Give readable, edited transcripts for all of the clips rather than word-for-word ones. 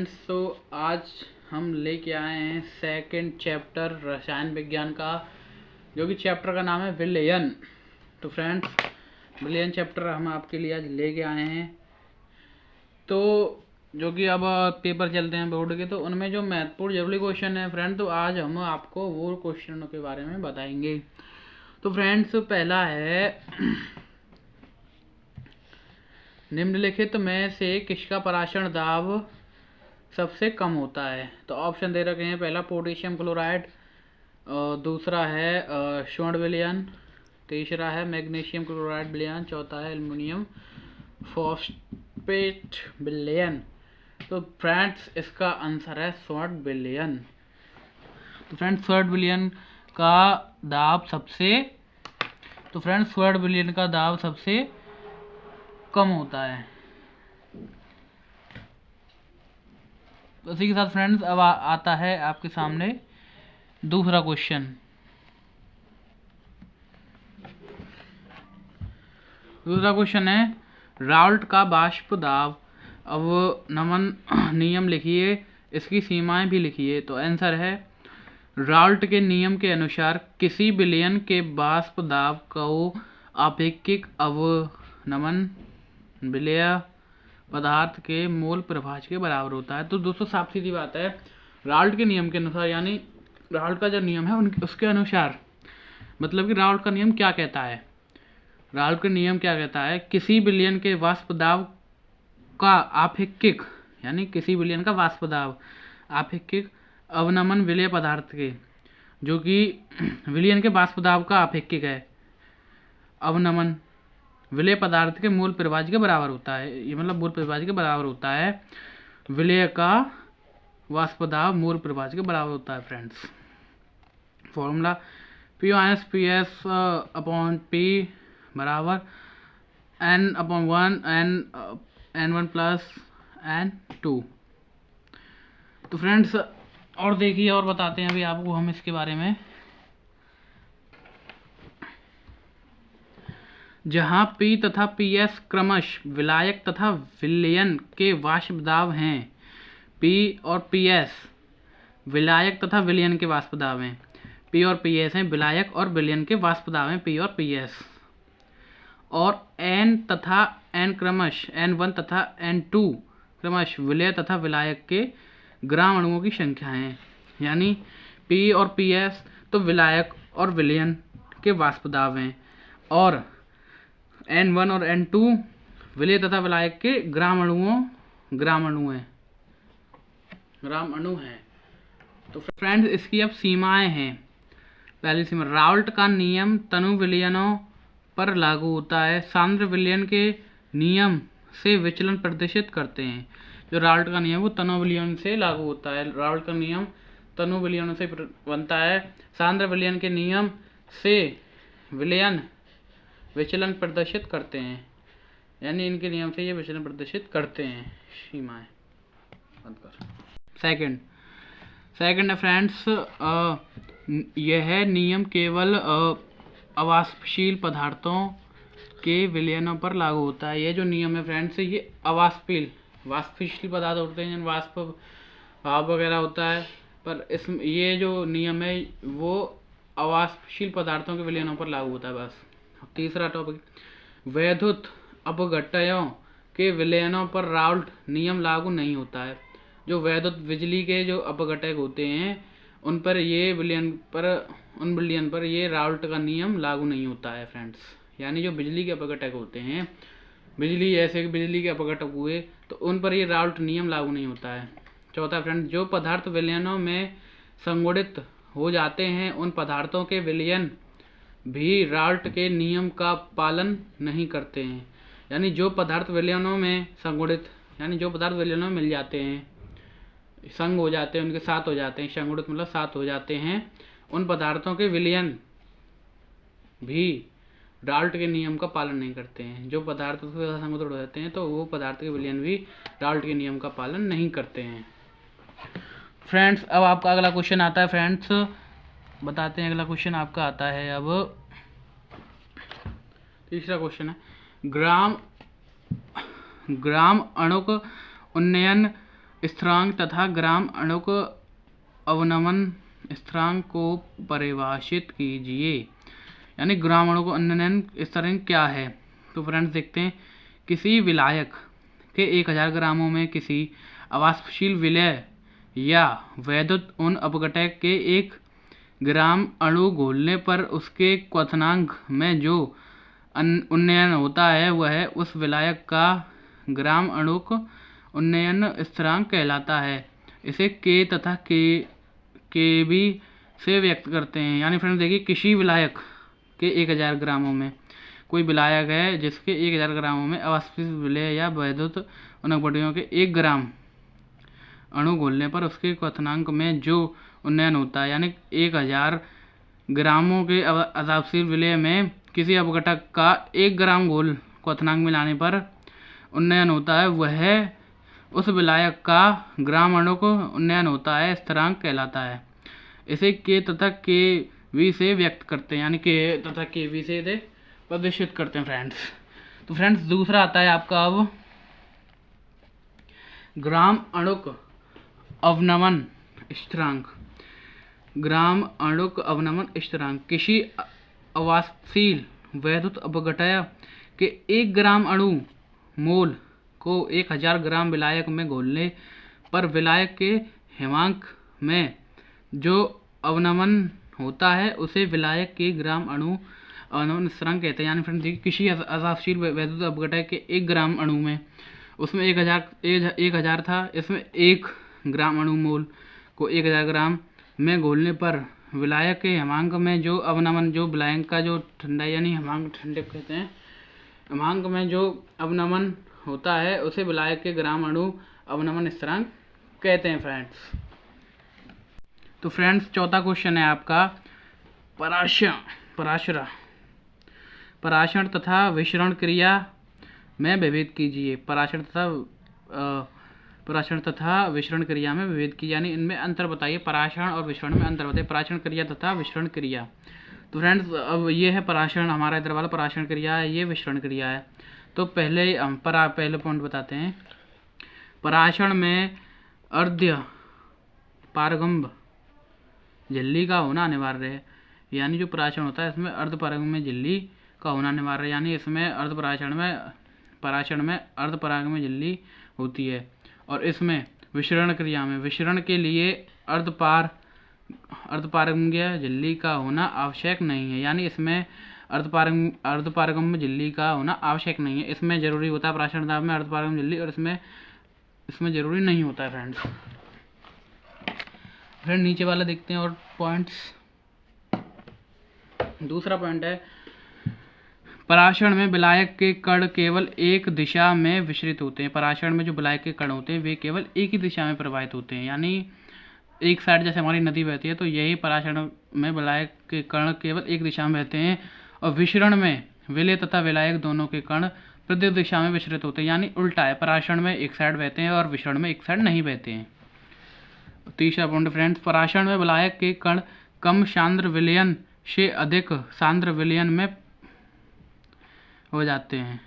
Friends, तो आज हम लेके आए हैं सेकंड चैप्टर रसायन विज्ञान का, जो कि चैप्टर का नाम है विलयन। तो फ्रेंड्स, विलयन चैप्टर हम आपके लिए आज लेके आए हैं। तो जो कि अब पेपर चलते हैं बोर्ड के, तो उनमें जो महत्वपूर्ण जरूरी क्वेश्चन है फ्रेंड, तो आज हम आपको वो क्वेश्चनों के बारे में बताएंगे। तो फ्रेंड्स, पहला है निम्नलिखित में से किसका पराशरण दाब सबसे कम होता है। तो ऑप्शन दे रखे हैं, पहला पोटेशियम क्लोराइड, दूसरा है स्वर्ण विलयन, तीसरा है मैग्नीशियम क्लोराइड विलयन, चौथा है एल्युमिनियम फॉस्फेट विलयन। तो फ्रेंड्स, इसका आंसर है स्वर्ण विलयन। तो फ्रेंड्स, स्वर्ण विलयन का दाब सबसे कम होता है। उसी के साथ फ्रेंड्स, अब आता है आपके सामने दूसरा क्वेश्चन। दूसरा क्वेश्चन है, राल्ट का वाष्प दाब अवनमन नियम लिखिए, इसकी सीमाएं भी लिखिए। तो आंसर है, राल्ट के नियम के अनुसार किसी विलयन के वाष्प दाब को अपेक्षिक अवनमन विलेय पदार्थ के मोल प्रभाज के बराबर होता है। तो दोस्तों, साफ सीधी बात है, राल्ट के नियम के अनुसार, यानी राल्ट का जो नियम है उसके अनुसार, मतलब कि राल्ट का नियम क्या कहता है, राल्ट का नियम क्या कहता है, किसी विलयन के वाष्प दाब का अपेक्षिक, यानी किसी विलयन का वाष्प दाब अपेक्षिक अवनमन विलेय पदार्थ के, जो कि विलयन के वाष्प दाब का अपेक्षिक है, अवनमन विलेय पदार्थ के मूल प्रभाज के बराबर होता है। ये मतलब मूल प्रभाज के बराबर होता है, विलेय का वाष्प दाब मूल प्रभाज के बराबर होता है। Friends, formula P minus P S upon P बराबर N/1 N1 प्लस N2। तो फ्रेंड्स, और देखिए और बताते हैं अभी आपको हम इसके बारे में। जहां P तथा PS क्रमशः विलायक तथा विलयन के वाष्प दाब हैं, P और PS विलायक तथा विलयन के वाष्प दाब हैं, P और PS हैं विलायक और विलयन के वाष्प दाब हैं, P और PS। और N तथा N क्रमशः N1 तथा N2 क्रमशः विलेय तथा विलायक के ग्राम अणुओं की संख्या है, यानी P और PS तो विलायक और विलयन के वाष्प दाब हैं, और N1 और N2 विलेय तथा विलायक के ग्राम अणु हैं। तो फ्रेंड्स, इसकी अब सीमाएं हैं। पहली सीमा, राल्ट का नियम तनु विलयनों पर लागू होता है, सांद्र विलयन के नियम से विचलन प्रदर्शित करते हैं। जो राल्ट का नियम वो तनु विलयन से लागू होता है, राल्ट का नियम तनु विलयनों से बनता है, सांद्र विलयन के नियम से विचलन प्रदर्शित करते हैं, यानी इनके नियम से ये विचलन प्रदर्शित करते हैं। सीमाएं सेकंड है फ्रेंड्स, यह नियम केवल अवाष्पशील पदार्थों के विलयनों पर लागू होता है। ये जो नियम है फ्रेंड्स, ये वाष्पशील पदार्थ होते हैं, वाष्प भाप वगैरह होता है, पर ये जो नियम है वो अवाष्पशील पदार्थों के विलयनों पर लागू होता है बस। तीसरा टॉपिक, वैद्युत अपघटयों के विलयनों पर राल्ट नियम लागू नहीं होता है। जो वैद्युत बिजली के जो अपघटक होते हैं उन विलयन पर ये राल्ट का नियम लागू नहीं होता है फ्रेंड्स, यानी जो बिजली के अपघटक होते हैं, जैसे कि बिजली के अपघटक हुए, तो उन पर ये राल्ट नियम लागू नहीं होता है। चौथा फ्रेंड्स, जो पदार्थ विलयनों में संगुणित हो जाते हैं उन पदार्थों के विलयन भी राल्ट के नियम का पालन नहीं करते हैं, यानी जो पदार्थ विलयनों में संगुणित, यानी जो पदार्थ विलयनों में मिल जाते हैं, संग हो जाते हैं, उनके साथ हो जाते हैं, संगुणित मतलब साथ हो जाते हैं, उन पदार्थों के विलयन भी राल्ट के नियम का पालन नहीं करते हैं। जो पदार्थ उसके साथ संगुणित हो जाते हैं तो वो पदार्थ के विलयन भी राल्ट के नियम का पालन नहीं करते हैं। फ्रेंड्स, अब आपका अगला क्वेश्चन आता है। फ्रेंड्स, बताते हैं अगला क्वेश्चन आपका आता है। अब तीसरा क्वेश्चन है, ग्राम अणुक उन्नयन स्थिरांक तथा ग्राम अणुक अवनमन स्थिरांक को परिभाषित कीजिए। यानी ग्राम अणुक अवनमन स्थिरांक क्या है? तो फ्रेंड्स देखते हैं। किसी विलायक के 1000 ग्रामों में किसी अवाष्पशील विलय या वैद्युत उन अपघटय के 1 ग्राम अणु घोलने पर उसके क्वथनांक में जो उन्नयन होता है वह उस विलायक का ग्राम अणुक उन्नयन स्थिरांक कहलाता है। इसे के तथा के बी से व्यक्त करते हैं। यानी फ्रेंड्स देखिए, किसी विलायक के 1000 ग्रामों में कोई विलायक है जिसके 1000 ग्रामों में अवाष्पशील विलय या वैद्युत उनकपटियों के 1 ग्राम अणु घोलने पर उसके क्वथनांक में जो उन्नयन होता है। यानी 1000 ग्रामों के अवाष्पशील विलय में किसी अपघटक का 1 ग्राम घोल क्वथनांक मिलाने पर उन्नयन होता है, वह उस विलायक का ग्राम अणुक उन्नयन होता है स्थिरांक कहलाता है। इसे के तथा के वी से व्यक्त करते हैं। यानी के तथा के वी से इसे प्रदर्शित करते हैं फ्रेंड्स। तो फ्रेंड्स दूसरा आता है आपका अब ग्राम अणुक अवनमन स्थिरांक। ग्राम अणुक अवनमन स्थिरांक किसी अवाष्पशील वैद्युत अपघटय के 1 ग्राम अणु मोल को 1000 ग्राम विलायक में घोलने पर विलायक के हिमांक में जो अवनमन होता है उसे विलायक के ग्राम अणु अवनमन स्थिरांक कहते हैं। यानी फ्रेंड्स देखिए, किसी अवाष्पशील वैद्युत अपघटय के 1 ग्राम अणु में उसमें 1000 था, इसमें 1 ग्राम अणु मोल को 1000 ग्राम में घोलने पर विलायक के हिमांक में जो अवनमन, जो विलायक का जो ठंडा यानी हिमांक ठंडक कहते हैं, हिमांक में जो अवनमन होता है उसे विलायक के ग्राम अणु अवनमन स्थिरांक कहते हैं फ्रेंड्स। तो फ्रेंड्स चौथा क्वेश्चन है आपका पराशरण तथा विशरण क्रिया में विभेद कीजिए। पराशरण तथा विशरण क्रिया में विभेद कीजिए, यानी इनमें अंतर बताइए। पराशरण और विशरण में अंतर बताइए। पराशरण क्रिया तथा विशरण क्रिया। तो फ्रेंड्स अब ये है पराशरण, हमारा इधर वाला पराशरण क्रिया है, ये विशरण क्रिया है। तो पहले हम पहले पॉइंट बताते हैं। पराशरण में अर्ध्य पारगम्य झिल्ली का होना अनिवार्य है। यानी जो पराशरण होता है इसमें अर्धपारगम्य झिल्ली का होना अनिवार्य है। यानी इसमें पराशरण में अर्धपारगम्य झिल्ली होती है। और इसमें विशरण क्रिया में विशरण के लिए अर्धपारगम्य झिल्ली का होना आवश्यक नहीं है। यानी इसमें अर्धपारगम्य झिल्ली का होना आवश्यक नहीं है। इसमें जरूरी होता है पराशरण दाब में अर्धपारगम्य झिल्ली, और इसमें जरूरी नहीं होता है फ्रेंड्स। फ्रेंड नीचे वाला देखते हैं और पॉइंट्स। दूसरा पॉइंट है पराशरण में विलायक के कण केवल एक दिशा में विसरित होते हैं। पराशरण में जो विलायक के कण होते हैं वे केवल एक ही दिशा में प्रवाहित होते हैं। यानी एक साइड जैसे हमारी नदी बहती है तो यही पराशरण में विलायक के कण केवल एक दिशा में बहते हैं। और विशरण में विलय तथा विलायक दोनों के कण प्रत्येक दिशा में विसरित होते हैं। यानी उल्टा है, पराशरण में एक साइड बहते हैं और विशरण में एक साइड नहीं बहते हैं। तीसरा पॉइंट फ्रेंड्स, पराशरण में विलायक के कण कम सांद्र विलयन से अधिक सांद्र विलयन में हो जाते हैं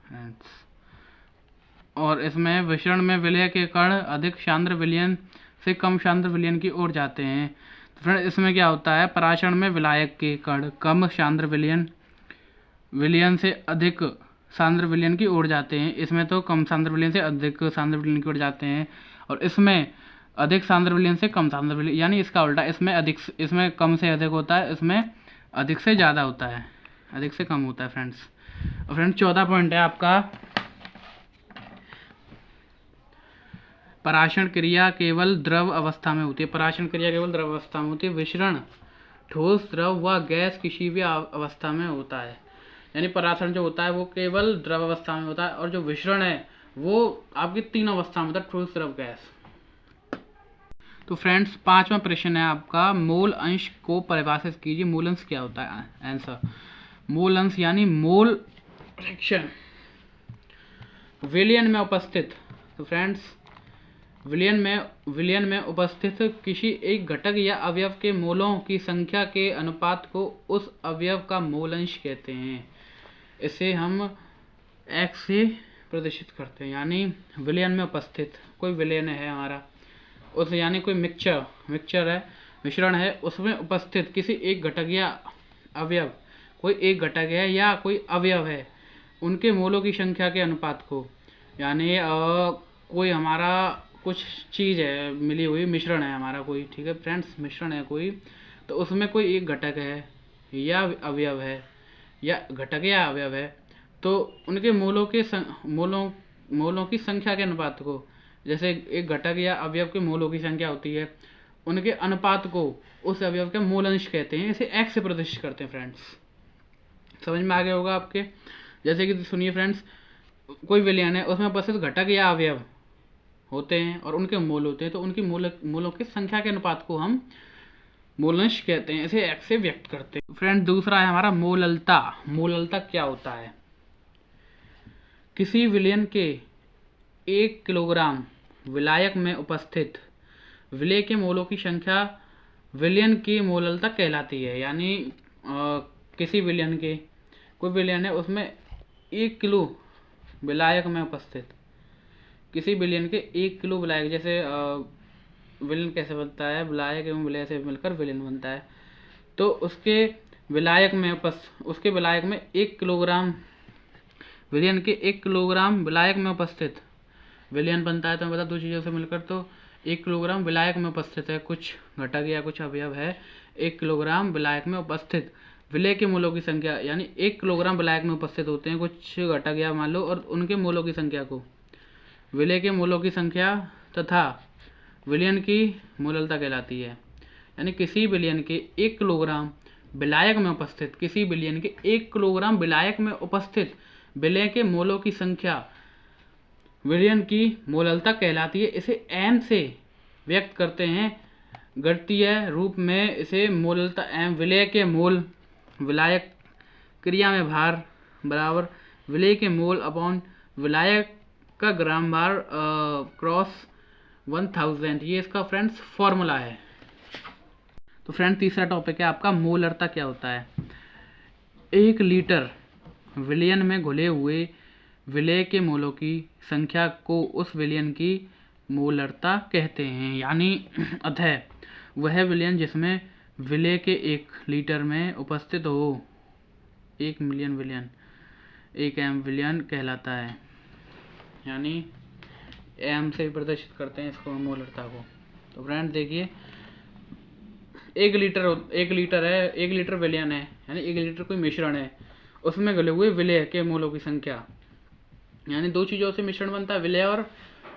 फ्रेंड्स, और इसमें विशरण में विलय के कण अधिक सांद्र विलयन से कम सांद्र विलयन की ओर जाते हैं। तो फ्रेंड्स इसमें क्या होता है, पराशरण में विलायक के कण कम सांद्र विलयन से अधिक सांद्र विलयन की ओर जाते हैं। इसमें तो कम सांद्र विलयन से अधिक सांद्र विलयन की ओर जाते हैं, और इसमें अधिक सांद्र विलयन से कम सांद्र विलयन, यानी इसका उल्टा, इसमें कम से अधिक होता है, इसमें अधिक से ज़्यादा होता है, अधिक से कम होता है फ्रेंड्स। और फ्रेंड्स चौथा पॉइंट है आपका पराशरण क्रिया केवल द्रव अवस्था में होती है। पराशरण क्रिया केवल द्रव अवस्था में होती है। विशरण ठोस, द्रव व गैस किसी भी अवस्था में होता है। यानी पराशरण जो होता है वो केवल द्रव अवस्था में होता है, और जो विशरण है वो आपकी 3 अवस्था में होता है, ठोस, द्रव, गैस। तो फ्रेंड्स पांचवा प्रश्न है आपका, मोल अंश को परिभाषित कीजिए। मोल अंश क्या होता है? आंसर, मोल अंश यानी मोल फ्रैक्शन विलयन में उपस्थित। तो फ्रेंड्स विलयन में उपस्थित किसी एक घटक या अवयव के मोलों की संख्या के अनुपात को उस अवयव का मोल अंश कहते हैं। इसे हम x से प्रदर्शित करते हैं। यानी विलयन में उपस्थित कोई विलयन है हमारा, उस यानी कोई मिक्सचर है, मिश्रण है, उसमें उपस्थित किसी एक घटक या अवयव, कोई एक घटक है या कोई अवयव है, उनके मोलों की संख्या के अनुपात को, यानी कोई हमारा कुछ चीज़ है मिली हुई, मिश्रण है हमारा कोई, ठीक है फ्रेंड्स, मिश्रण है कोई, तो उसमें कोई एक घटक है या अवयव है, या घटक या अवयव है, तो उनके मोलों की संख्या के अनुपात को, जैसे एक घटक या अवयव के मोलों की संख्या होती है, उनके अनुपात को उस अवयव के मोल अंश कहते हैं। इसे x से प्रदर्शित करते हैं फ्रेंड्स। समझ में आ गया होगा आपके। जैसे कि सुनिए फ्रेंड्स, कोई विलयन है, उसमें उपस्थित घटक या अवयव होते हैं और उनके मोल होते हैं, तो उनकी मोलों की संख्या के अनुपात को हम मोलंश कहते हैं। इसे x से व्यक्त करते हैं। फ्रेंड दूसरा है हमारा मोललता। मोललता क्या होता है? किसी विलयन के 1 किलोग्राम विलायक में उपस्थित विलय के मोलों की संख्या विलयन की मोललता कहलाती है। यानी किसी विलयन के, कोई विलयन है, उसमें 1 किलो विलायक में उपस्थित, किसी विलयन के 1 किलो विलायक, जैसे विलयन कैसे बनता है, विलायक एवं विलय से मिलकर विलयन बनता है, तो उसके विलायक में 1 किलोग्राम, विलयन के 1 किलोग्राम विलायक में उपस्थित विलयन बनता है। तो मैं बता, दो चीज़ों से मिलकर तो 1 किलोग्राम विलायक में उपस्थित है, कुछ घटक या कुछ अवयव है, 1 किलोग्राम विलायक में उपस्थित विलय के मोलों की संख्या, यानी 1 किलोग्राम विलायक में उपस्थित होते हैं कुछ घटक या मान लो, और उनके मोलों की संख्या को विलय के मोलों की संख्या तथा विलयन की मोललता कहलाती है। यानी किसी विलयन के 1 किलोग्राम विलायक में उपस्थित, किसी विलयन के 1 किलोग्राम विलायक में उपस्थित विलय के मोलों की संख्या विलयन की मोललता कहलाती है। इसे m से व्यक्त करते हैं गणितीय रूप में। इसे मोललता m, विलय के मोल विलायक क्रिया में भार बराबर विलय के मोल अपॉन विलायक का ग्राम भार क्रॉस 1000, ये इसका फ्रेंड्स फॉर्मूला है। तो फ्रेंड तीसरा टॉपिक है आपका मोलरता क्या होता है। 1 लीटर विलयन में घुले हुए विलय के मोलों की संख्या को उस विलयन की मोलरता कहते हैं। यानी अतः वह विलयन जिसमें विलय के 1 लीटर में उपस्थित हो 1 मिलियन विलयन, 1 m विलयन कहलाता है। यानी m से प्रदर्शित करते हैं इसको, मोलरता को। तो फ्रेंड देखिए, 1 लीटर विलयन है, यानी 1 लीटर कोई मिश्रण है, उसमें घुले हुए विलय के मोलों की संख्या, यानी दो चीज़ों से मिश्रण बनता है, विलय और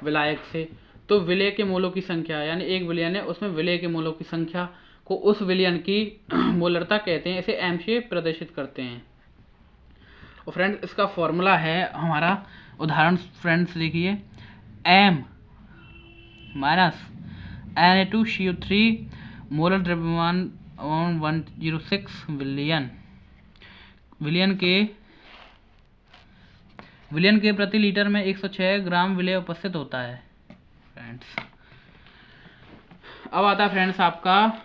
विलायक से। तो विलय के मोलों की संख्या, यानी एक विलयन है, उसमें विलय के मोलों की संख्या को उस विलयन की मोलरता कहते हैं। इसे m से प्रदर्शित करते हैं। और फ्रेंड्स इसका फॉर्मूला है हमारा, उदाहरण फ्रेंड्स देखिए, m माइनस Na2CO3 मोलर द्रव्यमान 106 विलयन के प्रति लीटर में 106 ग्राम विलय उपस्थित होता है फ्रेंड्स। अब आता है फ्रेंड्स आपका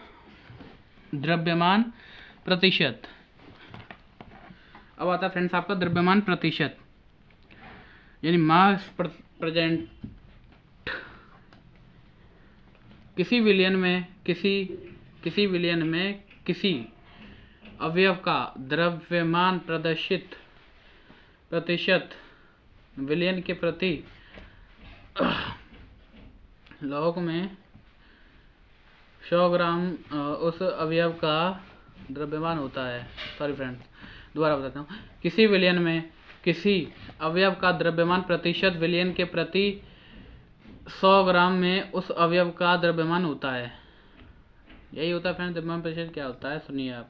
द्रव्यमान प्रतिशत। यानी मास प्रेजेंट किसी विलयन में किसी अवयव का द्रव्यमान प्रतिशत विलयन के प्रति लॉग में 100 ग्राम उस अवयव का द्रव्यमान होता है। सॉरी फ्रेंड्स, दोबारा बताता हूँ। किसी विलयन में किसी अवयव का द्रव्यमान प्रतिशत विलयन के प्रति 100 ग्राम में उस अवयव का द्रव्यमान होता है। यही होता है फ्रेंड्स द्रव्यमान प्रतिशत। क्या होता है सुनिए आप।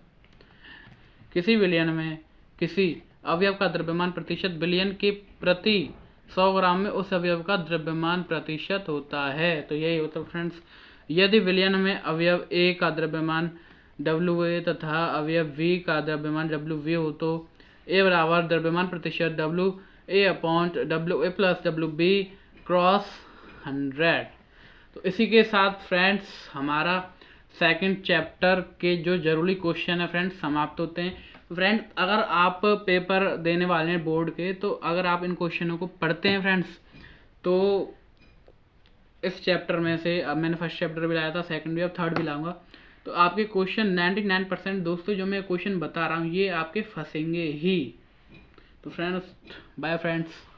किसी विलयन में किसी अवयव का द्रव्यमान प्रतिशत विलयन के प्रति 100 ग्राम में उस अवयव का द्रव्यमान प्रतिशत होता है। तो यही होता है फ्रेंड्स। यदि विलयन में अवयव A का द्रव्यमान WA तथा अवयव V का द्रव्यमान WV हो, तो A बराबर द्रव्यमान प्रतिशत WA upon WA plus WB cross 100। तो इसी के साथ फ्रेंड्स हमारा सेकंड चैप्टर के जो जरूरी क्वेश्चन है फ्रेंड्स समाप्त होते हैं। तो फ्रेंड्स अगर आप पेपर देने वाले हैं बोर्ड के, तो अगर आप इन क्वेश्चनों को पढ़ते हैं फ्रेंड्स, तो इस चैप्टर में से, अब मैंने फर्स्ट चैप्टर भी लाया था, सेकंड भी, अब थर्ड भी लाऊंगा, तो आपके क्वेश्चन 99% दोस्तों जो मैं क्वेश्चन बता रहा हूँ ये आपके फंसेंगे ही। तो फ्रेंड्स बाय फ्रेंड्स।